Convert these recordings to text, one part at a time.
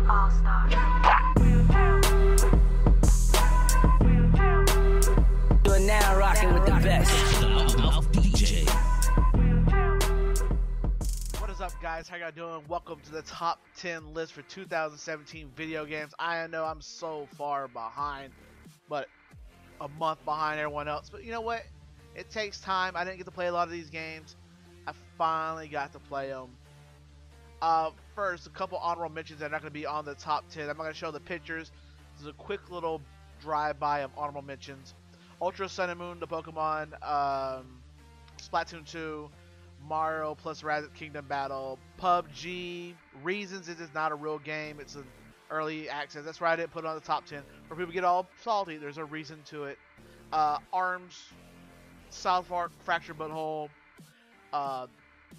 All-Star. You are now rocking with the best. DJ. What is up, guys? How y'all doing? Welcome to the top 10 list for 2017 video games. I know I'm so far behind, but a month behind everyone else. But you know what? It takes time. I didn't get to play a lot of these games. I finally got to play them. First, a couple honorable mentions that are not going to be on the top 10. I'm not going to show the pictures. This is a quick little drive-by of honorable mentions. Ultra Sun and Moon, the Pokemon, Splatoon 2, Mario plus Rabbids Kingdom Battle, PUBG, Reasons it is not a real game, it's an early access. That's why I didn't put it on the top 10. Where people get all salty, there's a reason to it. ARMS, South Park, Fractured Butthole,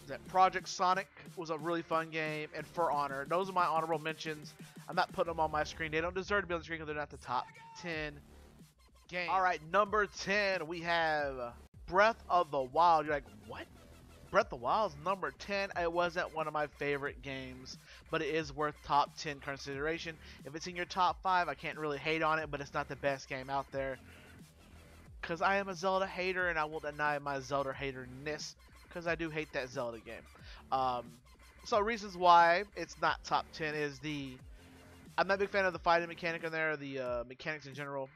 that Project Sonic was a really fun game, and For Honor. Those are my honorable mentions. I'm not putting them on my screen. They don't deserve to be on the screen because they're not the top 10 games. Alright, number 10, we have Breath of the Wild. You're like, what? Breath of the Wild is number 10. It wasn't one of my favorite games, but it is worth top 10 consideration. If it's in your top 5, I can't really hate on it, but it's not the best game out there. Because I am a Zelda hater, and I will deny my Zelda haterness, because I do hate that Zelda game. So reasons why it's not top 10 is I'm not a big fan of the fighting mechanic in there, the mechanics in general.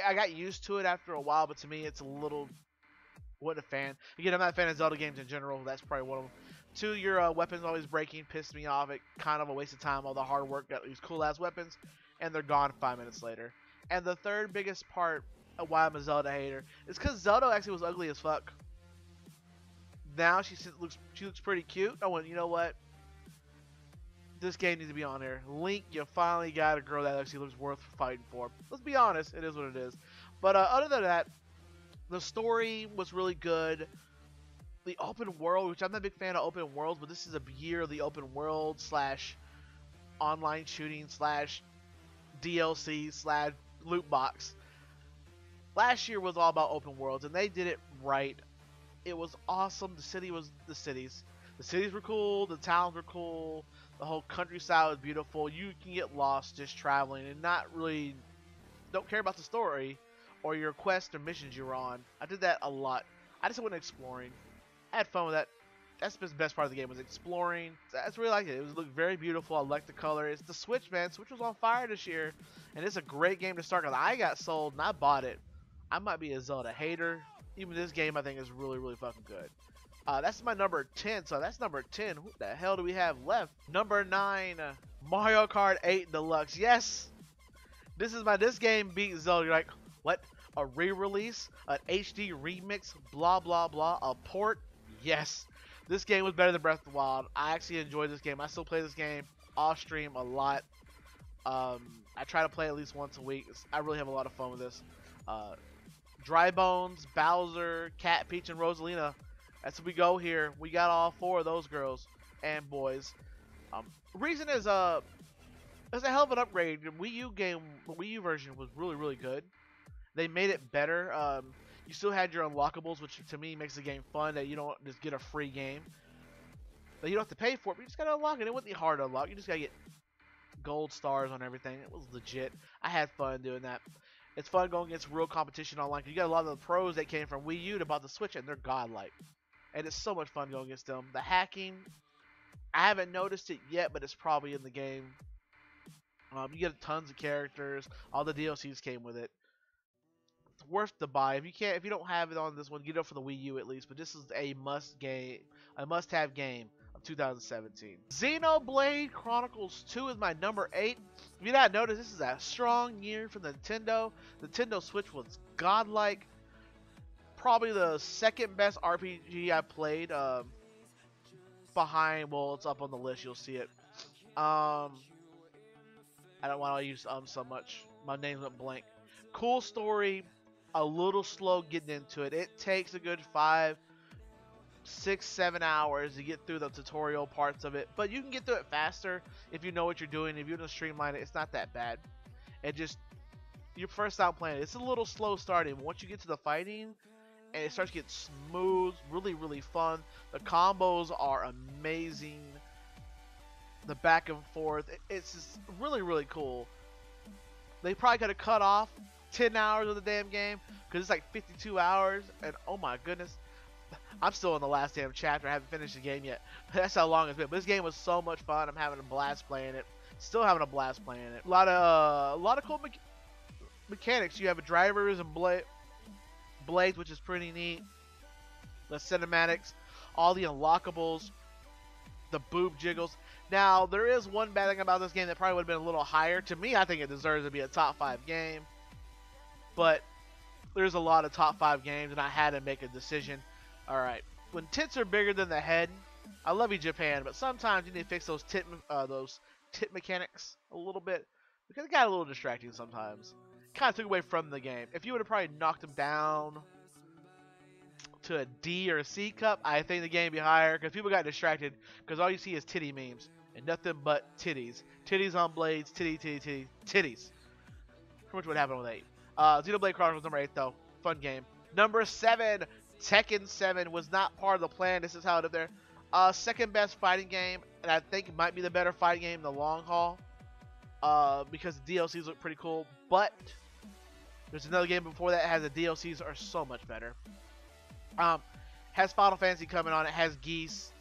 I got used to it after a while, but to me it's a little, wasn't a fan. Again, I'm not a fan of Zelda games in general, that's probably one of them. 2, your weapons always breaking, pissed me off. It kind of a waste of time, all the hard work, got these cool ass weapons, and they're gone 5 minutes later. And the third biggest part of why I'm a Zelda hater is because Zelda actually was ugly as fuck. Now she looks pretty cute. I went, you know what? This game needs to be on there. Link, you finally got a girl that actually looks worth fighting for. Let's be honest, it is what it is. But other than that, the story was really good. The open world, which I'm not a big fan of open worlds, but this is a year of the open world / online shooting / DLC / loot box. Last year was all about open worlds, and they did it right. It was awesome. The cities were cool. The towns were cool. The whole countryside was beautiful. You can get lost just traveling and don't care about the story or your quest or missions you're on. I did that a lot. I just went exploring. I had fun with that. That's the best part of the game, was exploring. I just really liked it. It looked very beautiful. I liked the color. It's the Switch, man. Switch was on fire this year, and it's a great game to start because I got sold and I bought it. I might be a Zelda hater. Even this game I think is really, really fucking good. That's my number 10, so that's number 10. Who the hell do we have left? Number 9, Mario Kart 8 Deluxe. Yes! This game beat Zelda. You're like, what? A re-release? An HD remix? Blah, blah, blah. A port? Yes! This game was better than Breath of the Wild. I actually enjoyed this game. I still play this game off stream a lot. I try to play at least once a week. I really have a lot of fun with this. Dry Bones, Bowser, Cat, Peach, and Rosalina. That's what we go here. We got all 4 of those girls and boys. Reason is it's a hell of an upgrade. The Wii U version was really, really good. They made it better. You still had your unlockables, which to me makes the game fun. That you don't just get a free game. That you don't have to pay for it, but you just gotta unlock it. It wasn't hard to unlock. You just gotta get gold stars on everything. It was legit. I had fun doing that. It's fun going against real competition online. You got a lot of the pros that came from Wii U to bought the Switch, and they're godlike. And it's so much fun going against them. The hacking, I haven't noticed it yet, but it's probably in the game. You get tons of characters. All the DLCs came with it. It's worth the buy. If you don't have it on this one, get it for the Wii U at least. But this is a must-have game of 2017. Xenoblade Chronicles 2 is my number 8. If you not notice, this is a strong year for Nintendo. Nintendo Switch was godlike. Probably the second best RPG I played. Behind, well, it's up on the list. You'll see it. I don't want to use so much. My name went blank. Cool story. A little slow getting into it. It takes a good 5, 6, 7 hours to get through the tutorial parts of it, but you can get through it faster if you know what you're doing. If you're gonna streamline it, it's not that bad. It just, your first time playing it, it's a little slow starting. Once you get to the fighting and it starts to get smooth, really, really fun. The combos are amazing. the back and forth. It's just really, really cool. They probably could have cut off 10 hours of the damn game because it's like 52 hours, and oh my goodness, I'm still in the last damn chapter. I haven't finished the game yet. That's how long it's been. But this game was so much fun. I'm having a blast playing it. Still having a blast playing it. A lot of cool mechanics. You have drivers and blades, which is pretty neat. The cinematics, all the unlockables, the boob jiggles. Now, there is one bad thing about this game that probably would have been a little higher. To me, I think it deserves to be a top 5 game. But there's a lot of top 5 games, and I had to make a decision. Alright, when tits are bigger than the head, I love you, Japan, but sometimes you need to fix those tit mechanics a little bit, because it got a little distracting sometimes. Kind of took away from the game. If you would have probably knocked them down to a D or a C cup, I think the game would be higher, because people got distracted, because all you see is titty memes, and nothing but titties. Titties on blades, titties. Pretty much what happened with 8. Xenoblade Chronicles number 8, though. Fun game. Number 7, Tekken 7 was not part of the plan. This is how it up there. Second best fighting game, and I think it might be the better fighting game in the long haul. Because the DLCs look pretty cool. But there's another game before that has the DLCs are so much better. Has Final Fantasy coming on. It has Geese.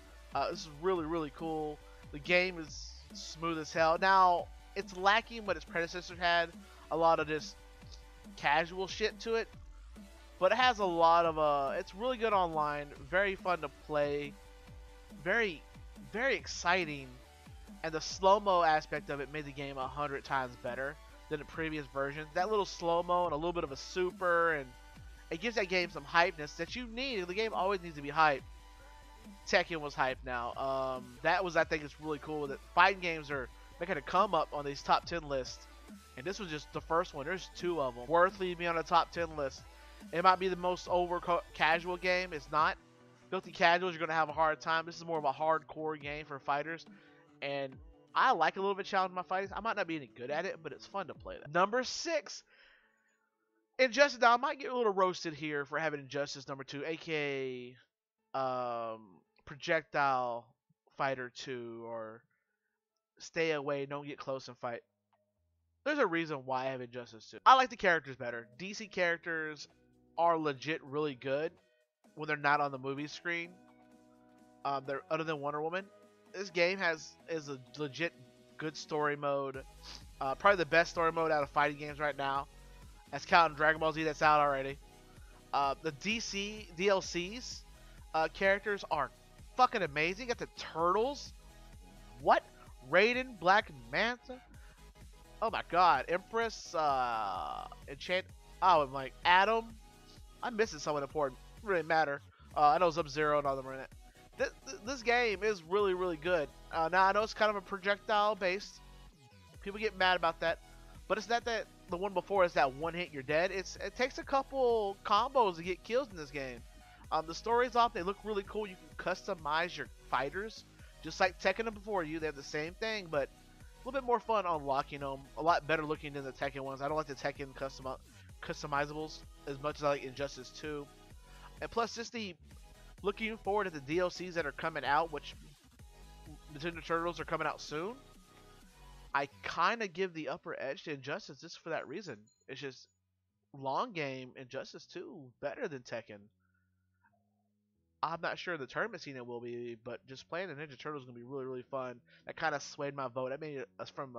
This is really, really cool. The game is smooth as hell. Now, it's lacking what its predecessor had. A lot of just casual shit to it. But it has a lot of, it's really good online, very fun to play, very, very exciting, and the slow-mo aspect of it made the game 100 times better than the previous versions. That little slow-mo and a little bit of a super, and it gives that game some hypeness that you need. The game always needs to be hyped. Tekken was hyped now. That was, I think, it's really cool that fighting games are making a come up on these top 10 lists, and this was just the first one. There's 2 of them. Worth leaving on the top 10 list. It might be the most casual game. It's not. Filthy casuals, you're going to have a hard time. This is more of a hardcore game for fighters. And I like a little bit challenging my fighting. I might not be any good at it, but it's fun to play that. Number 6. Injustice. Now, I might get a little roasted here for having Injustice number 2, aka Projectile Fighter 2, or Stay Away, Don't Get Close and Fight. There's a reason why I have Injustice 2. I like the characters better. DC characters are legit really good when they're not on the movie screen. They're other than Wonder Woman. This game is a legit good story mode. Probably the best story mode out of fighting games right now. That's counting Dragon Ball Z that's out already. The DC DLCs characters are fucking amazing. You got the Turtles. What? Raiden, Black Manta. Oh my god. Empress, Enchant. Oh, I'm like Adam. I'm missing someone important. Doesn't really matter. I know Sub-Zero and all them are in it. This game is really, really good. Now, I know it's kind of a projectile based. People get mad about that. But it's not that the one before is that one hit you're dead. It takes a couple combos to get kills in this game. The story's off. They look really cool. You can customize your fighters. Just like Tekken before you. They have the same thing, but a little bit more fun unlocking them. A lot better looking than the Tekken ones. I don't like the Tekken customizables as much as I like Injustice 2. And plus, just the looking forward to the DLCs that are coming out, which Nintendo Turtles are coming out soon. I kind of give the upper edge to Injustice just for that reason. It's just long game Injustice 2 better than Tekken. I'm not sure the tournament scene it will be, but just playing the Ninja Turtles is going to be really, really fun. That kind of swayed my vote. I made it from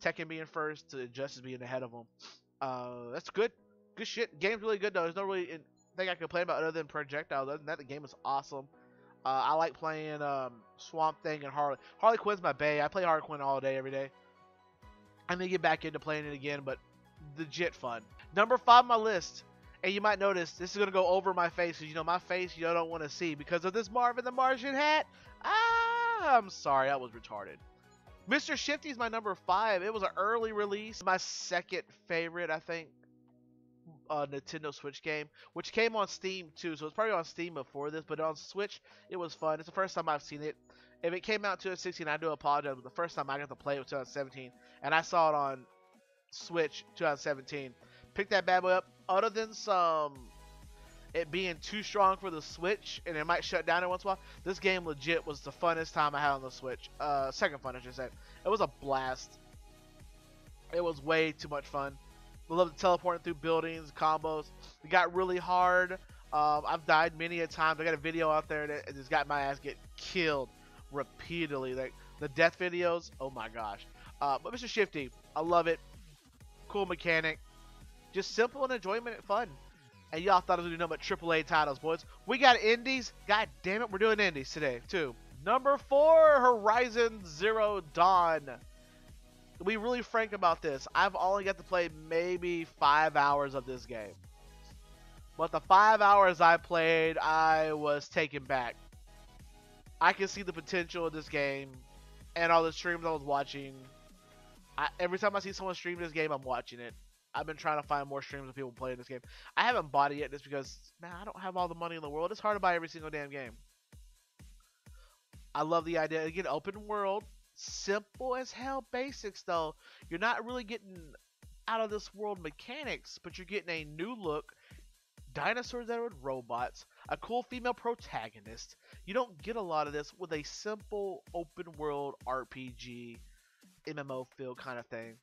Tekken being first to Injustice being ahead of them. That's good. Good shit. Game's really good, though. There's no really thing I can complain about other than projectiles. Other than that, the game is awesome. I like playing Swamp Thing and Harley. Harley Quinn's my bae. I play Harley Quinn all day, every day. I may get back into playing it again, but legit fun. Number 5 on my list. And you might notice this is going to go over my face, because you know my face you don't want to see because of this Marvin the Martian hat. I'm sorry, that was retarded. Mr. Shifty is my number 5. It was an early release. My second favorite, I think, Nintendo Switch game, which came on Steam too. So it's probably on Steam before this, but on Switch, it was fun. It's the first time I've seen it. If it came out 2016, I do apologize, but the first time I got to play it was 2017, and I saw it on Switch 2017. Picked that bad boy up. Other than some it being too strong for the Switch, and it might shut down every once in a while. This game legit was the funnest time I had on the Switch. Second fun, I should say. It was a blast. It was way too much fun. I love teleporting through buildings, combos. It got really hard. I've died many a time. I got a video out there that just got my ass get killed repeatedly. Like the death videos, oh my gosh. But Mr. Shifty, I love it. Cool mechanic. Just simple and enjoyment and fun. And y'all thought it was going to be nothing but AAA titles, boys. We got indies. God damn it, we're doing indies today, too. Number 4, Horizon Zero Dawn. To be really frank about this, I've only got to play maybe 5 hours of this game. But the 5 hours I played, I was taken back. I can see the potential of this game and all the streams I was watching. Every time I see someone stream this game, I'm watching it. I've been trying to find more streams of people playing this game. I haven't bought it yet just because, man, I don't have all the money in the world. It's hard to buy every single damn game. I love the idea. Again, open world. Simple as hell basics, though. You're not really getting out of this world mechanics, but you're getting a new look. Dinosaurs that are with robots. A cool female protagonist. You don't get a lot of this with a simple open world RPG, MMO feel kind of thing.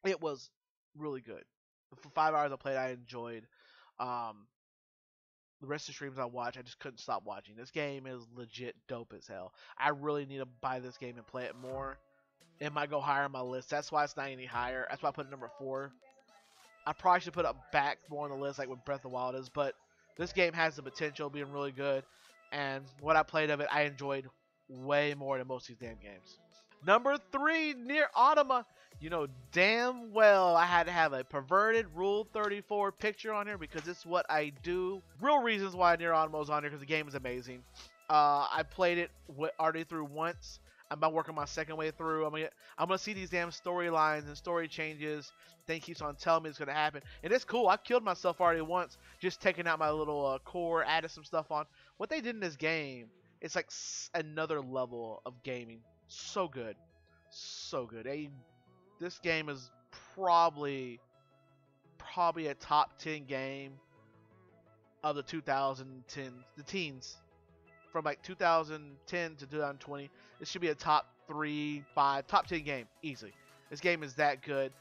It was really good. For 5 hours I played, I enjoyed. The rest of the streams I watched, I just couldn't stop watching. This game is legit dope as hell. I really need to buy this game and play it more. It might go higher on my list. That's why it's not any higher. That's why I put it number 4. I probably should put it back more on the list like what Breath of the Wild is. But this game has the potential of being really good. And what I played of it, I enjoyed way more than most of these damn games. Number 3, Nier Automata. You know damn well I had to have a perverted Rule 34 picture on here because it's what I do. Real reasons why Nier Automata is on here because the game is amazing. I played it already through once. I'm about working my second way through. I'm gonna see these damn storylines and story changes. Thing keeps on telling me it's gonna happen, and it's cool. I killed myself already once, just taking out my little core, added some stuff on. What they did in this game, it's like another level of gaming. So good, so good. This game is probably a top 10 game of the 2010, the teens, from like 2010 to 2020. This should be a top 3, 5, top 10 game easily. This game is that good.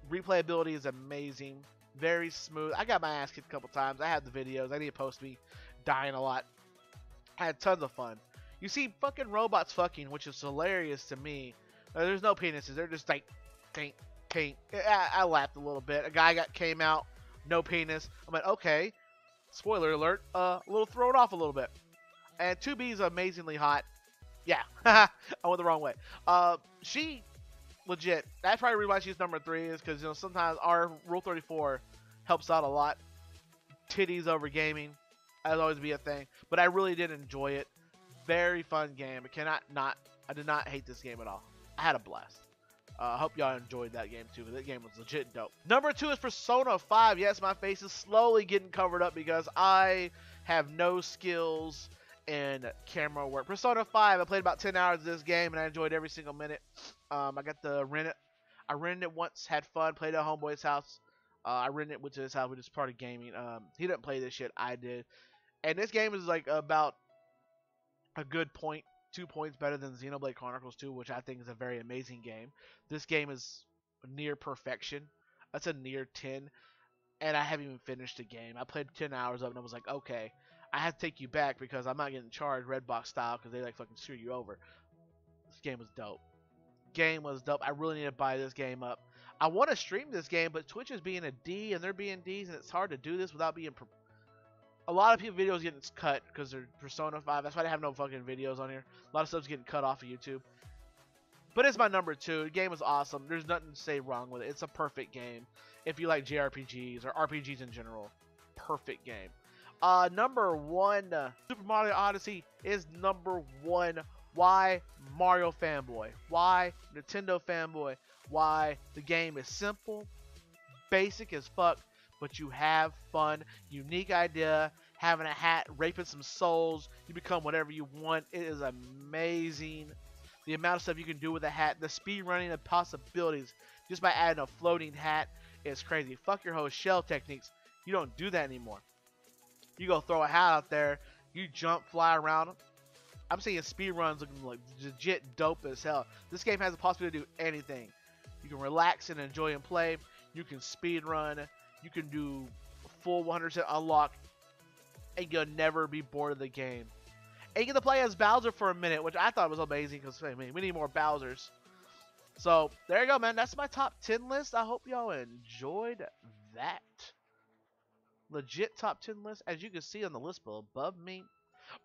Replayability is amazing, very smooth. I got my ass kicked a couple times. I have the videos. I need to post me dying a lot. I had tons of fun. You see fucking robots fucking, which is hilarious to me. There's no penises. They're just like, kink, kink. I laughed a little bit. A guy came out, no penis. I'm like, okay. Spoiler alert. A little thrown off a little bit. And 2B is amazingly hot. Yeah, I went the wrong way. She legit. That's probably the reason why she's number 3 is because sometimes our Rule 34 helps out a lot. Titties over gaming, that'll always be a thing. But I really did enjoy it. Very fun game. I did not hate this game at all. I had a blast. I hope y'all enjoyed that game too, because that game was legit dope. Number 2 is Persona 5. Yes, my face is slowly getting covered up because I have no skills in camera work. Persona 5, I played about 10 hours of this game and I enjoyed every single minute. I got to rent it. I rented it once, had fun, played at homeboy's house. I rented it, went to his house, which is part of gaming. He didn't play this shit, I did. And this game is like about a good 2 points better than Xenoblade Chronicles 2, which I think is a very amazing game. This game is near perfection. That's a near 10. And I haven't even finished the game. I played 10 hours of it and I was like, okay, I have to take you back because I'm not getting charged Redbox style because they like fucking screw you over. This game was dope. Game was dope. I really need to buy this game up. I want to stream this game, but Twitch is being a D and they're being Ds, and it's hard to do this without being... A lot of people videos getting cut because they're Persona 5. That's why they have no fucking videos on here. A lot of stuff's getting cut off of YouTube. But it's my number 2. The game is awesome. There's nothing to say wrong with it. It's a perfect game. If you like JRPGs or RPGs in general. Perfect game. Number 1, Super Mario Odyssey is number 1. Why? Mario fanboy. Why? Nintendo fanboy. Why? The game is simple, basic as fuck, but you have fun. Unique idea. Having a hat, raping some souls. You become whatever you want. It is amazing. The amount of stuff you can do with a hat. The speed running and possibilities just by adding a floating hat is crazy. Fuck your whole shell techniques. You don't do that anymore. You go throw a hat out there, you jump, fly around. I'm seeing speed runs looking like legit dope as hell. This game has the possibility to do anything. You can relax and enjoy and play. You can speed run. You can do full 100% unlock, and you'll never be bored of the game. And you get to play as Bowser for a minute, which I thought was amazing because I mean, we need more Bowsers. So there you go, man. That's my top 10 list. I hope y'all enjoyed that. Legit top 10 list. As you can see on the list above me,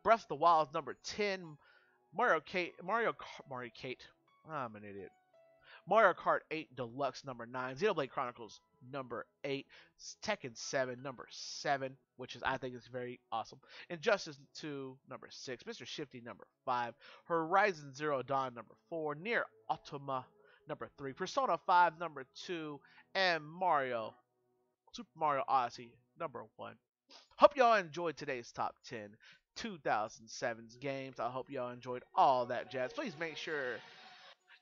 Breath of the Wild is number 10. Mario Kart 8 Deluxe number 9. Xenoblade Chronicles number 8. Tekken 7 number 7, which is I think is very awesome. Injustice 2 number 6. Mr. Shifty number 5. Horizon Zero Dawn number 4. Nier Automata number 3. Persona 5 number 2. And Super Mario Odyssey number 1. Hope y'all enjoyed today's top 10 2007's games. I hope y'all enjoyed all that jazz. Please make sure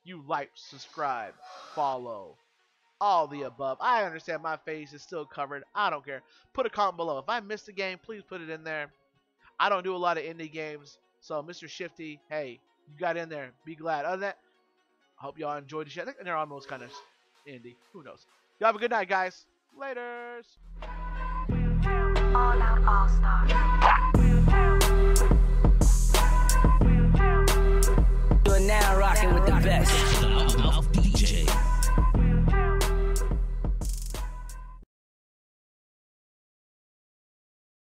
you like, subscribe, follow, all the above. I understand my face is still covered. I don't care. Put a comment below. If I missed a game, please put it in there. I don't do a lot of indie games. So, Mr. Shifty, hey, you got in there. Be glad. Other than that, I hope y'all enjoyed the shit. I think they're almost kind of indie. Who knows? Y'all have a good night, guys. Laters. All Out All Stars. You're now rocking with the best.